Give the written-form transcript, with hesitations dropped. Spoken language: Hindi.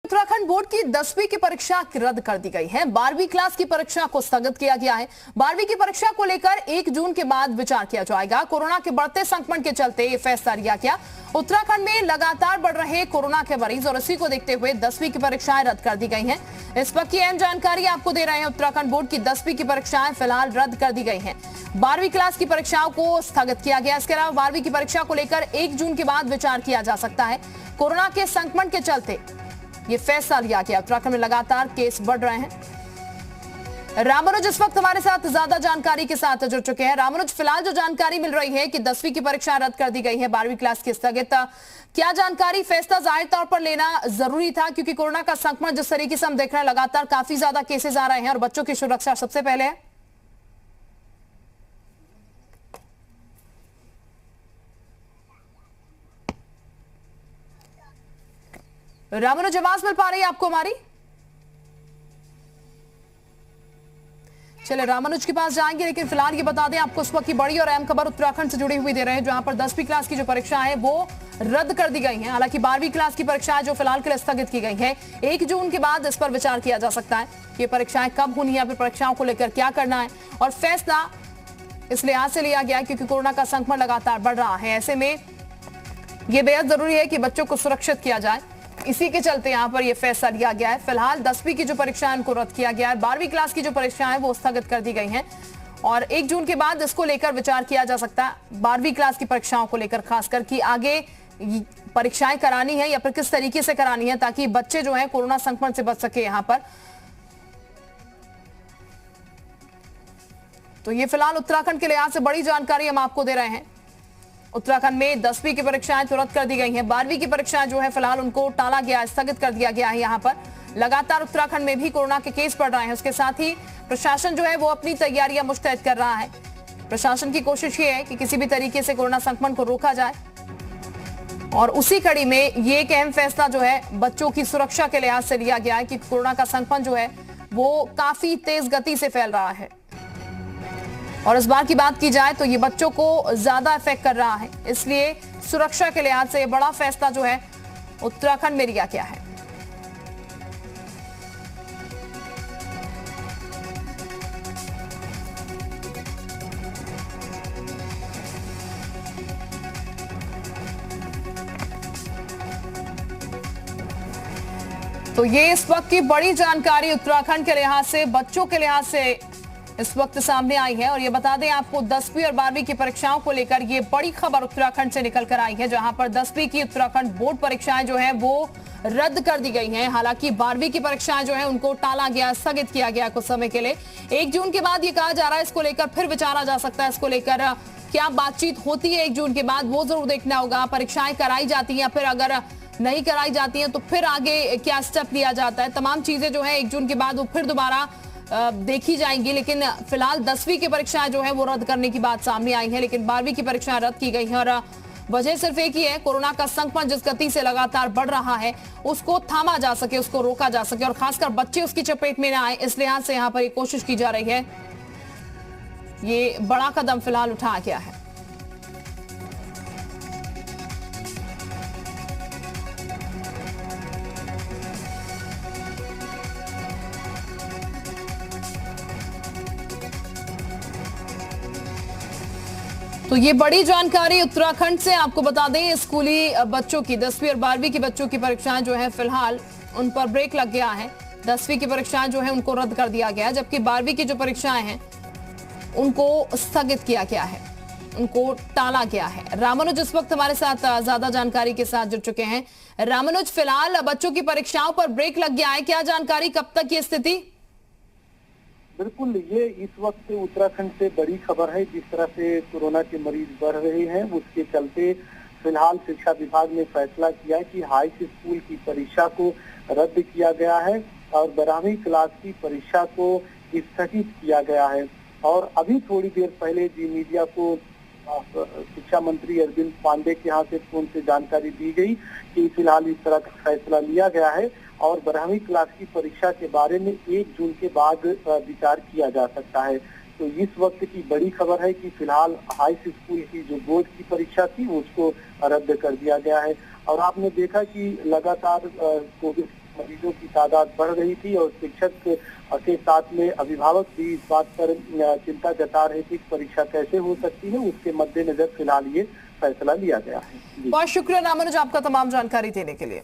उत्तराखंड बोर्ड की 10वीं की परीक्षा रद्द कर दी गई है। 12वीं क्लास की परीक्षा को स्थगित किया गया है। 12वीं की परीक्षा को लेकर 1 जून के बाद विचार किया जाएगा। कोरोना के बढ़ते संक्रमण के चलते ये फैसला लिया गया। उत्तराखंड में लगातार बढ़ रहे कोरोना के मरीज और इसी को देखते हुए 10वीं की परीक्षाएं रद्द कर दी गई हैं। इस वक्त की अहम जानकारी आपको दे रहे हैं। उत्तराखंड बोर्ड की 10वीं की परीक्षाएं फिलहाल रद्द कर दी गई हैं। 12वीं क्लास की परीक्षाओं को स्थगित किया गया। इसके अलावा 12वीं की परीक्षा को लेकर 1 जून के बाद विचार किया जा सकता है। कोरोना के संक्रमण के चलते ये फैसला लिया गया। उत्तराखंड में लगातार केस बढ़ रहे हैं। रामानुज इस वक्त हमारे साथ ज्यादा जानकारी के साथ जुड़ चुके हैं। रामानुज, फिलहाल जो जानकारी मिल रही है कि 10वीं की परीक्षा रद्द कर दी गई है, 12वीं क्लास की स्थगित, क्या जानकारी? फैसला जाहिर तौर पर लेना जरूरी था क्योंकि कोरोना का संक्रमण जिस तरीके से हम देख रहे हैं, लगातार काफी ज्यादा केसेस आ रहे हैं और बच्चों की सुरक्षा सबसे पहले है। रामानुज, आवाज मिल पा रही है आपको हमारी? चले रामानुज के पास जाएंगे, लेकिन फिलहाल ये बता दें आपको इस वक्त की बड़ी और अहम खबर उत्तराखंड से जुड़ी हुई दे रहे हैं, जहां पर 10वीं क्लास की जो परीक्षा है वो रद्द कर दी गई है। हालांकि 12वीं क्लास की परीक्षाएं जो फिलहाल के लिए स्थगित की गई है, 1 जून के बाद इस पर विचार किया जा सकता है कि परीक्षाएं कब होनी है, फिर परीक्षाओं को लेकर क्या करना है। और फैसला इस लिहाज से लिया गया है क्योंकि कोरोना का संक्रमण लगातार बढ़ रहा है। ऐसे में यह बेहद जरूरी है कि बच्चों को सुरक्षित किया जाए। इसी के चलते यहां पर यह फैसला लिया गया है। फिलहाल 10वीं की जो परीक्षाएं उनको रद्द किया गया है। 12वीं क्लास की जो परीक्षाएं वो स्थगित कर दी गई हैं और 1 जून के बाद इसको लेकर विचार किया जा सकता है। 12वीं क्लास की परीक्षाओं को लेकर खासकर कि आगे परीक्षाएं करानी है या फिर किस तरीके से करानी है ताकि बच्चे जो है कोरोना संक्रमण से बच सके। यहां पर तो ये फिलहाल उत्तराखंड के लिहाज से बड़ी जानकारी हम आपको दे रहे हैं। उत्तराखंड में 10वीं की परीक्षाएं तो रद्द कर दी गई हैं। 12वीं की परीक्षाएं जो है फिलहाल उनको टाला गया, स्थगित कर दिया गया है। यहाँ पर लगातार उत्तराखंड में भी कोरोना के केस बढ़ रहे हैं। उसके साथ ही प्रशासन जो है वो अपनी तैयारियां मुस्तैद कर रहा है। प्रशासन की कोशिश ये है कि किसी भी तरीके से कोरोना संक्रमण को रोका जाए और उसी कड़ी में ये एक अहम फैसला जो है बच्चों की सुरक्षा के लिहाज से लिया गया है कि कोरोना का संक्रमण जो है वो काफी तेज गति से फैल रहा है और इस बार की बात की जाए तो ये बच्चों को ज्यादा इफेक्ट कर रहा है। इसलिए सुरक्षा के लिहाज से ये बड़ा फैसला जो है उत्तराखंड में लिया गया है। तो ये इस वक्त की बड़ी जानकारी उत्तराखंड के लिहाज से, बच्चों के लिहाज से इस वक्त सामने आई है। और ये बता दें आपको 10वीं और 12वीं की परीक्षाओं को लेकर ये बड़ी खबर उत्तराखंड से निकल कर आई है, जहां पर 10वीं की उत्तराखंड बोर्ड परीक्षाएं जो है वो रद्द कर दी गई हैं। हालांकि 12वीं की परीक्षाएं जो है उनको टाला गया, स्थगित किया गया कुछ समय के लिए। 1 जून के बाद ये कहा जा रहा है इसको लेकर फिर विचारा जा सकता है। इसको लेकर क्या बातचीत होती है 1 जून के बाद वो जरूर देखना होगा। परीक्षाएं कराई जाती हैं, फिर अगर नहीं कराई जाती हैं तो फिर आगे क्या स्टेप लिया जाता है। तमाम चीजें जो है 1 जून के बाद वो फिर दोबारा देखी जाएंगी। लेकिन फिलहाल 10वीं की परीक्षाएं जो है वो रद्द करने की बात सामने आई है, लेकिन 12वीं की परीक्षाएं रद्द की गई है और वजह सिर्फ एक ही है, कोरोना का संक्रमण जिस गति से लगातार बढ़ रहा है उसको थामा जा सके, उसको रोका जा सके और खासकर बच्चे उसकी चपेट में न आए, इस लिहाज से यहाँ पर ये कोशिश की जा रही है। ये बड़ा कदम फिलहाल उठाया गया है। तो ये बड़ी जानकारी उत्तराखंड से आपको बता दें। स्कूली बच्चों की 10वीं और 12वीं की बच्चों की परीक्षाएं जो है फिलहाल उन पर ब्रेक लग गया है। 10वीं की परीक्षाएं जो है उनको रद्द कर दिया गया, जबकि 12वीं की जो परीक्षाएं हैं उनको स्थगित किया गया है, उनको टाला गया है। रामानुज इस वक्त हमारे साथ ज्यादा जानकारी के साथ जुड़ चुके हैं। रामानुज, फिलहाल बच्चों की परीक्षाओं पर ब्रेक लग गया है, क्या जानकारी, कब तक ये स्थिति? बिल्कुल, ये इस वक्त उत्तराखंड से बड़ी खबर है। जिस तरह से कोरोना के मरीज बढ़ रहे हैं उसके चलते फिलहाल शिक्षा विभाग ने फैसला किया कि हाई स्कूल की परीक्षा को रद्द किया गया है और 12वीं क्लास की परीक्षा को स्थगित किया गया है। और अभी थोड़ी देर पहले जी मीडिया को शिक्षा मंत्री अरविंद पांडे के यहाँ से फोन से जानकारी दी गई कि फिलहाल इस तरह का फैसला लिया गया है और 12वीं क्लास की परीक्षा के बारे में 1 जून के बाद विचार किया जा सकता है। तो इस वक्त की बड़ी खबर है कि फिलहाल हाई स्कूल की जो बोर्ड की परीक्षा थी उसको रद्द कर दिया गया है। और आपने देखा कि लगातार कोविड मरीजों की तादाद बढ़ रही थी और शिक्षक के साथ में अभिभावक भी इस बात पर चिंता जता रहे थे कि परीक्षा कैसे हो सकती है। उसके मद्देनजर फिलहाल ये फैसला लिया गया है। बहुत शुक्रिया रामानुज आपका तमाम जानकारी देने के लिए।